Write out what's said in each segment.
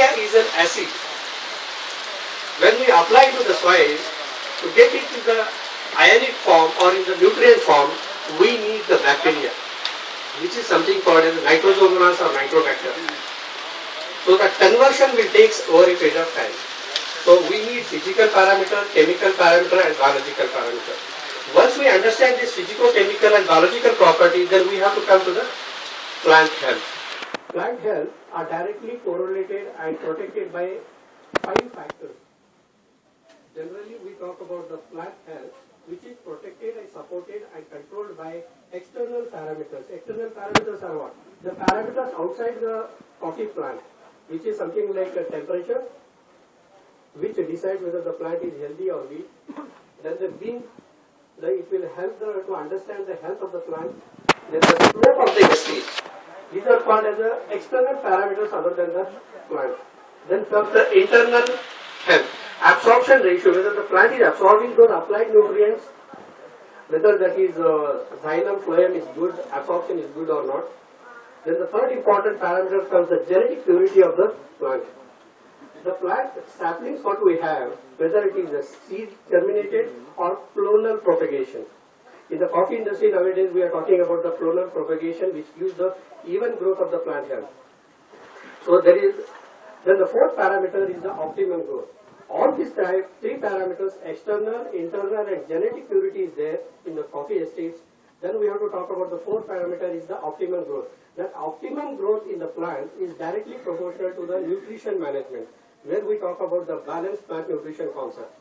Bacteria is an acid. When we apply to the soil, to get it to the ionic form or in the nutrient form, we need the bacteria, which is something called as nitrosomonas or nitrobacter. So the conversion will take over a period of time. So we need physical parameter, chemical parameter and biological parameter. Once we understand this physical, chemical and biological properties, then we have to come to the plant health. Plant health are directly correlated and protected by 5 factors. Generally, we talk about the plant health, which is protected and supported and controlled by external parameters. External parameters are what? The parameters outside the coffee plant, which is something like a temperature, which decides whether the plant is healthy or weak. Then the being, it will help to understand the health of the plant. Then the slope of the estate. These are called as the external parameters other than the plant. Then comes the internal health. Absorption ratio, whether the plant is absorbing those applied nutrients, whether that is xylem, phloem is good, absorption is good or not. Then the third important parameter comes the genetic purity of the plant. The plant saplings what we have, whether it is a seed germinated or clonal propagation. In the coffee industry nowadays we are talking about the clonal propagation, which gives the even growth of the plant health. So then the fourth parameter is the optimum growth. All these three parameters, external, internal and genetic purity is there in the coffee estates. Then we have to talk about the fourth parameter is the optimum growth. That optimum growth in the plant is directly proportional to the nutrition management, where we talk about the balanced plant nutrition concept.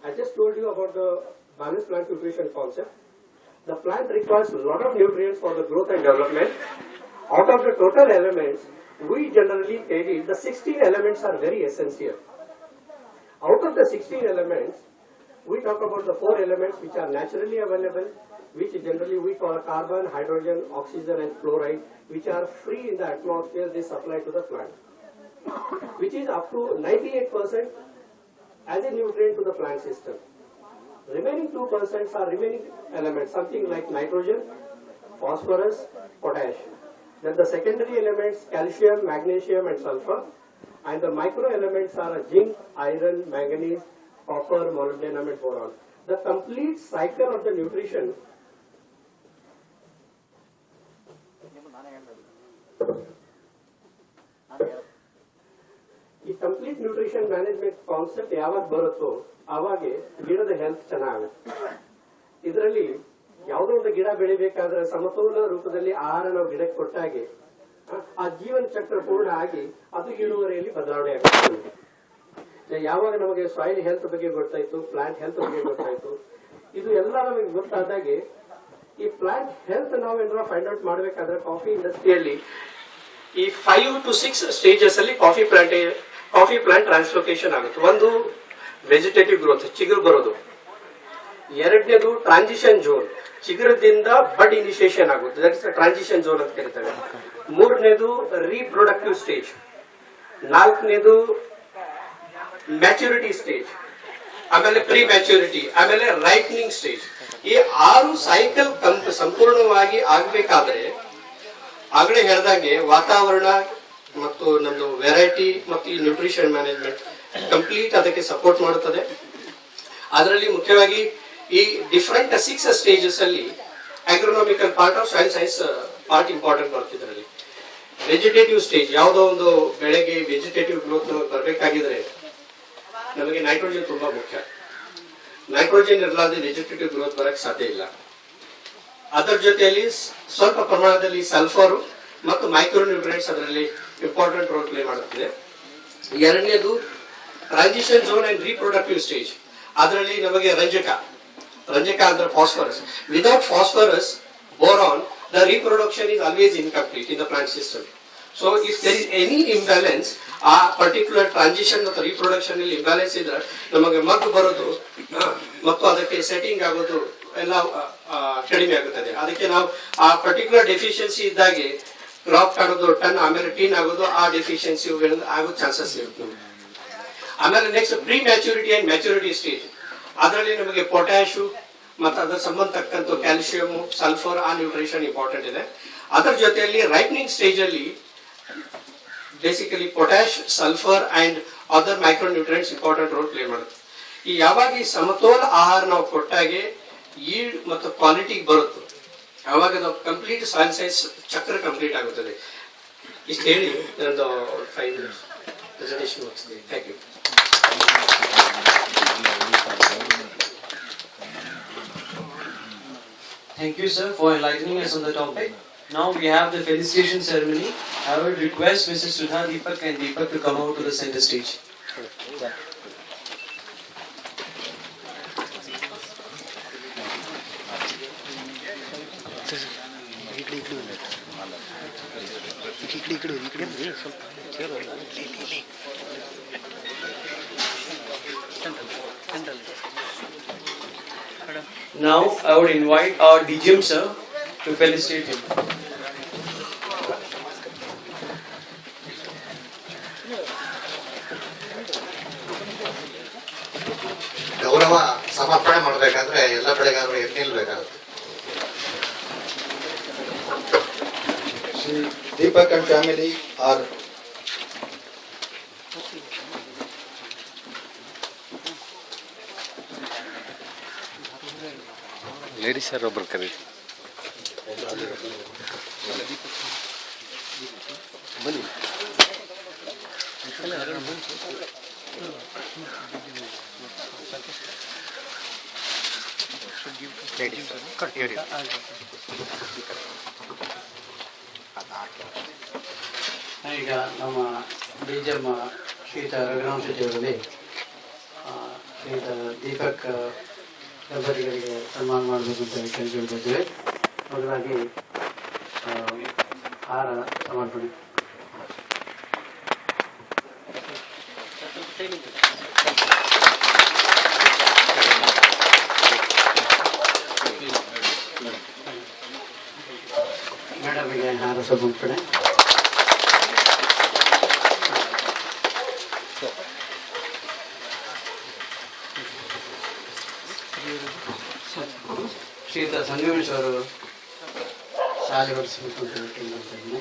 I just told you about the balanced plant nutrition concept. The plant requires a lot of nutrients for the growth and development. Out of the total elements, we generally tell it the 16 elements are very essential. Out of the 16 elements, we talk about the 4 elements which are naturally available, which generally we call carbon, hydrogen, oxygen and fluoride, which are free in the atmosphere, they supply to the plant, which is up to 98% as a nutrient to the plant system. Remaining 2% are remaining elements, something like nitrogen, phosphorus, potash. Then the secondary elements, calcium, magnesium and sulfur. And the micro elements are zinc, iron, manganese, copper, molybdenum and boron. The complete cycle of the nutrition ಈ complete nutrition management concept ಯಾವಾಗ ಬರುತ್ತೋ ಆವಾಗೆ ಗಿಡದ health ಚೆನ್ನಾಗುತ್ತೆ. ಇದರಲ್ಲಿ ಯಾವುದೋ ಒಂದು ಗಿಡ ಬೆಳಿಬೇಕಾದ್ರೆ ಸಮತೋಲ ರೂಪದಲ್ಲಿ ಆಹಾರ ನಾವು ಗಿಡಕ್ಕೆ ಕೊಟ್ಟಾಗೆ ಆ ಜೀವನ ಚಕ್ರ ಪೂರ್ಣ ಆಗಿ ಅದು ಇಳುವರಿಯಲ್ಲಿ ಬದಲಾವಣೆ ಆಗುತ್ತೆ. ಯಾವಾಗ ನಮಗೆ ಸಾಯಿಲ್ ಹೆಲ್ತ್ ಬಗ್ಗೆ ಗೊತ್ತಾಯ್ತು, ಪ್ಲಾಂಟ್ ಹೆಲ್ತ್ ಬಗ್ಗೆ ಗೊತ್ತಾಯ್ತು, ಇದು ಎಲ್ಲ ನಮಗೆ ಗೊತ್ತಾದಾಗೆ ಈ ಪ್ಲಾಂಟ್ ಹೆಲ್ತ್ ನಾವೇನಾರ ಫೈಂಡ್ ಔಟ್ ಮಾಡಬೇಕಾದ್ರೆ ಕಾಫಿ ಇಂಡಸ್ಟ್ರಿಯಲ್ಲಿ ಈ 5 to 6 ಸ್ಟೇಜಸ್ ಅಲ್ಲಿ ಕಾಫಿ ಪ್ಲಾಂಟ್ ಟ್ರಾನ್ಸ್ಲೋಕೇಶನ್ ಆಗುತ್ತೆ. ಒಂದು ವೆಜಿಟೇಟಿವ್ ಗ್ರೋತ್, ಚಿಗುರು ಬರೋದು. ಎರಡನೇದು ಟ್ರಾನ್ಸಿಷನ್ ಝೋನ್, ಚಿಗುರದಿಂದ ಬಡ್ ಇನಿಷಿಯೇಷನ್ ಆಗುತ್ತೆ, ದಟ್ ಇಸ್ ಟ್ರಾನ್ಸಿಷನ್ ಝೋನ್ ಅಂತ ಕರೀತಾರೆ. ಮೂರನೇದು ರೀಪ್ರೊಡಕ್ಟಿವ್ ಸ್ಟೇಜ್. ನಾಲ್ಕನೇದು ಮ್ಯಾಚುರಿಟಿ ಸ್ಟೇಜ್, ಆಮೇಲೆ ಪ್ರೀ ಮ್ಯಾಚುರಿಟಿ, ಆಮೇಲೆ ರೈಟ್ನಿಂಗ್ ಸ್ಟೇಜ್. ಈ 6 ಸೈಕಲ್ ಸಂಪೂರ್ಣವಾಗಿ ಆಗ್ಬೇಕಾದ್ರೆ ಆಗಲೇ ಹೇಳಿದಾಗೆ ವಾತಾವರಣ ಮತ್ತು ನಮ್ದು ವೆರೈಟಿ ಮತ್ತು ಈ ನ್ಯೂಟ್ರಿಷನ್ ಮ್ಯಾನೇಜ್ಮೆಂಟ್ ಕಂಪ್ಲೀಟ್ ಅದಕ್ಕೆ ಸಪೋರ್ಟ್ ಮಾಡುತ್ತದೆ. ಅದರಲ್ಲಿ ಮುಖ್ಯವಾಗಿ ಈ ಡಿಫರೆಂಟ್ 6 ಸ್ಟೇಜಸ್ ಅಲ್ಲಿ agronomical part of soil science part important ಬರುತ್ತಿದ್ರಲ್ಲಿ. ವೆಜಿಟೇಟಿವ್ ಸ್ಟೇಜ್, ಯಾವುದೋ ಒಂದು ಬೆಳೆಗೆ ವೆಜಿಟೇಟಿವ್ ಗ್ರೋತ್ ಬರಬೇಕಾಗಿದ್ರೆ ನಮಗೆ ನೈಟ್ರೋಜನ್ ತುಂಬಾ ಮುಖ್ಯ. ನೈಟ್ರೋಜನ್ ಇರಲಾರ್ದೆ ವೆಜಿಟೇಟಿವ್ ಗ್ರೋತ್ ಬರಕ್ ಸಾಧ್ಯ ಇಲ್ಲ. ಅದರ ಜೊತೆಯಲ್ಲಿ ಸ್ವಲ್ಪ ಪ್ರಮಾಣದಲ್ಲಿ ಸಲ್ಫರ್ ಮತ್ತು ಮೈಕ್ರೋ ನ್ಯೂಟ್ರಿಯೆಂಟ್ಸ್ ಅದರಲ್ಲಿ ಇಂಪಾರ್ಟೆಂಟ್ ರೋಲ್ ಪ್ಲೇ ಮಾಡುತ್ತದೆ. ಎರಡನೇದು transition zone and reproductive stage. ಅದರಲ್ಲಿ ನಮಗೆ ರಂಜಕ ಅಂದ್ರೆ phosphorus. Without phosphorus, boron, the reproduction is always incomplete in the plant system. So if there is any imbalance, a particular transition ಮತ್ತು reproduction ಅಲ್ಲಿ imbalance ಇದ್ರೆ ನಮಗೆ ಮಗ್ಗು ಬರೋದು ಮತ್ತು ಅದಕ್ಕೆ ಸೆಟ್ಟಿಂಗ್ ಆಗೋದು ಎಲ್ಲ ಕಡಿಮೆ ಆಗುತ್ತದೆ. ಅದಕ್ಕೆ ನಾವು ಆ ಪರ್ಟಿಕ್ಯುಲರ್ ಡೆಫಿಷಿಯನ್ಸಿ ಇದ್ದಾಗೆ ಕ್ರಾಪ್ ಕಾಣೋದು ಟನ್, ಆಮೇಲೆ ಟೀನ್ ಆಗೋದು, ಆ ಡೆಫಿಷಿಯನ್ಸಿ ಆಗೋ ಚಾನ್ಸಸ್ ಇರುತ್ತೆ. ಆಮೇಲೆ next pre maturity and maturity stage. ಅದರಲ್ಲಿ ನಮಗೆ ಪೊಟ್ಯಾಶು ಮತ್ತು ಅದರ ಸಂಬಂಧತಕ್ಕಂಥ ಕ್ಯಾಲ್ಸಿಯಂ, ಸಲ್ಫರ್, ಆ ನ್ಯೂಟ್ರಿಷನ್ ಇಂಪಾರ್ಟೆಂಟ್ ಇದೆ. ಅದರ ಜೊತೆಯಲ್ಲಿ ರೈಟ್ನಿಂಗ್ ಸ್ಟೇಜ್ ಅಲ್ಲಿ basically potash, sulphur and other micronutrients important role play ಮಾಡುತ್ತೆ. ಈ ಯಾವಾಗ ಈ ಸಮತೋಲ ಆಹಾರ ನಾವು ಕೊಟ್ಟಾಗೆ ಈಲ್ಡ್ ಮತ್ತು ಕ್ವಾಲಿಟಿ ಬರುತ್ತೆ, ಆವಾಗ ನಾವು ಕಂಪ್ಲೀಟ್ ಸಾಯಿಲ್ ಸೈನ್ಸ್ ಚಕ್ರ ಕಂಪ್ಲೀಟ್ ಆಗುತ್ತದೆ. ಇಷ್ಟು ಹೇಳಿ ನಂದು 5 minutes ಪ್ರೆಸೆಂಟೇಷನ್ ಮುಗಿಸ್ತೀನಿ. Thank you. Thank you, sir, for enlightening us on the topic. Now we have the felicitation ceremony. I would request Mrs. Sudha Deepak and Deepak to come out to the center stage. Now I would invite our DGM sir to felicitate him. ಗೌರವ ಸಮರ್ಪಣೆ ಮಾಡಬೇಕಾದ್ರೆ ಎಲ್ಲ ಬೆಳೆಗಾರರು ಎದ್ದು ನಿಲ್ಬೇಕಾಗುತ್ತೆ. Shri Deepak and family are ladies ಯಾರು ಒಬ್ರು ಕರೀ ಬನ್ನಿ. ಈಗ ನಮ್ಮ ಡಿಜಿಎಂ ಶ್ರೀಯುತ ರಘುರಾಮ್ ಶೆಟ್ಟಿ ಅವರಲ್ಲಿ ಶ್ರೀಯುತ ದೀಪಕ್ ದಂಪತಿಗಳಿಗೆ ಸನ್ಮಾನ ಮಾಡಬೇಕು ಅಂತ ಕೇಳ್ಕೊಳ್ತಿದ್ದೇವೆ. ಮೊದಲಾಗಿ ಹಾರ ಸಮರ್ಪಣೆ. ಮೇಡಮ್ಗೆ ಹಾರ ಸಮರ್ಪಣೆ. ಶ್ರೀಯುತ ಸಂಗಮೇಶ್ ಅವರು ಶಾಲೆ ಹೊರಿಸಬೇಕು ಅಂತ ಕೇಳ್ಕೊಳ್ತಿದ್ದೀನಿ.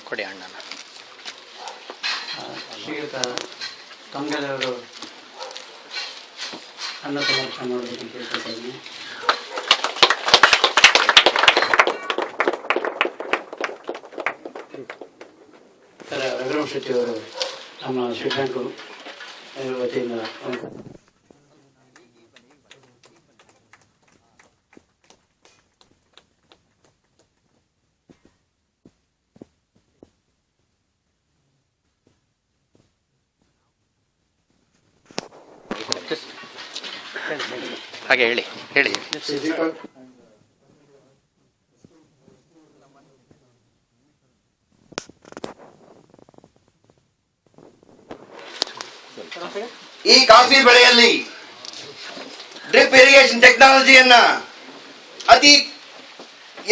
ಕೊಡಿ ಅಣ್ಣನ. ಶ್ರೀಯುತ ತಂಗಲ್ ಅವರು ಅನ್ನ ಸಮರ್ಪಣೆ ಮಾಡಬೇಕು ಕೇಳ್ಕೊಳ್ತಿದ್ದೀನಿ. ರಘುರಾಮ್ ಶೆಟ್ಟಿ ಅವರು ನಮ್ಮ ಶಿಕ್ಷಕರು ವತಿಯಿಂದ ಹಾಗೆ ಹೇಳಿ ಹೇಳಿ. Shri Deepak. ಈ ಕಾಫಿ ಬೆಳೆಯಲ್ಲಿ ಡ್ರಿಪ್ ಇರಿಗೇಷನ್ ಟೆಕ್ನಾಲಜಿಯನ್ನ ಅತಿ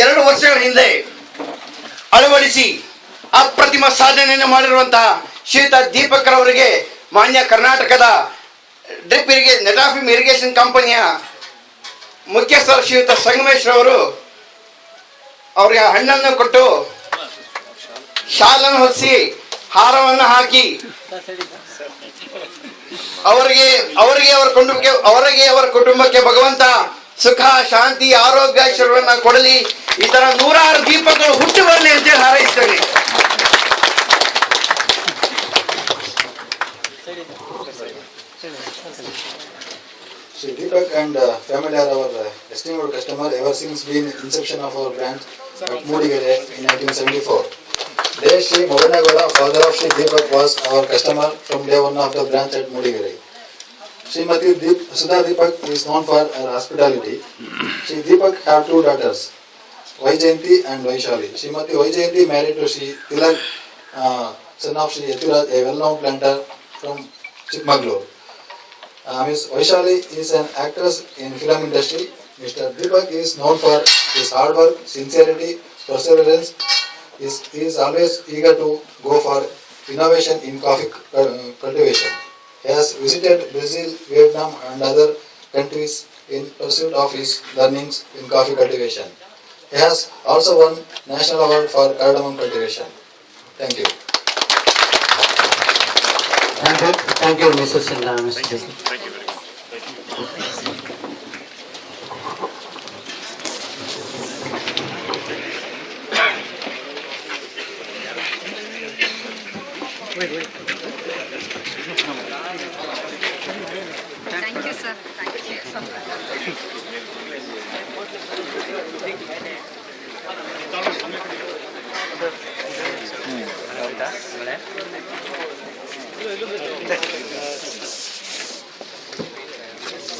2 ವರ್ಷಗಳ ಹಿಂದೆ ಅಳವಡಿಸಿ ಅಪ್ರತಿಮ ಸಾಧನೆಯನ್ನು ಮಾಡಿರುವಂತಹ ಶ್ರೀಯುತ ದೀಪಕ್ ರವರಿಗೆ ಮಾನ್ಯ ಕರ್ನಾಟಕದ ಡ್ರಿಪ್ ನೆಟಾಫಿಮ್ ಇರಿಗೇಷನ್ ಕಂಪನಿಯ ಮುಖ್ಯಸ್ಥರು ಶ್ರೀಯುತ ಸಂಗಮೇಶ್ ರವರು ಅವರಿಗೆ ಹಣ್ಣನ್ನು ಕೊಟ್ಟು ಶಾಲನ್ನು ಹೊರಿಸಿ ಹಾರವನ್ನು ಹಾಕಿ ಅವರಿಗೆ ಅವರ ಕುಟುಂಬಕ್ಕೆ ಭಗವಂತ ಸುಖ ಶಾಂತಿ ಆರೋಗ್ಯ ಐಶ್ವರ್ಯವನ್ನ ಕೊಡಲಿ. ಈ ತರ 100 ದೀಪಗಳು ಹುಟ್ಟು ಬರಲಿ ಅಂತೇಳಿ ಹಾರೈಸ್ತೇನೆ. Shri Deepak and family are our esteemed customer ever since been inception of our branch at Moodigere in 1974. There Shri Moganagowda, father of Shri Deepak, was our customer from day one of the branch at Moodigere. Srimati Sudha Deepak is known for her hospitality. Shri Deepak have 2 daughters, Vaijayanti and Vaishali. Srimati Vaijayanti married to Shri Tilak, son of Shri Yatiraj, a well-known planter from Chikmagalur. Ms. Vaishali is an actress in film industry. Mr. Deepak is known for his hard work, sincerity, perseverance. He is always eager to go for innovation in coffee cultivation. He has visited Brazil, Vietnam and other countries in pursuit of his learnings in coffee cultivation. He has also won National Award for cardamom cultivation. Thank you. Thank you, Mrs. and Mr. Jacob. Thank you, sir. Thank you.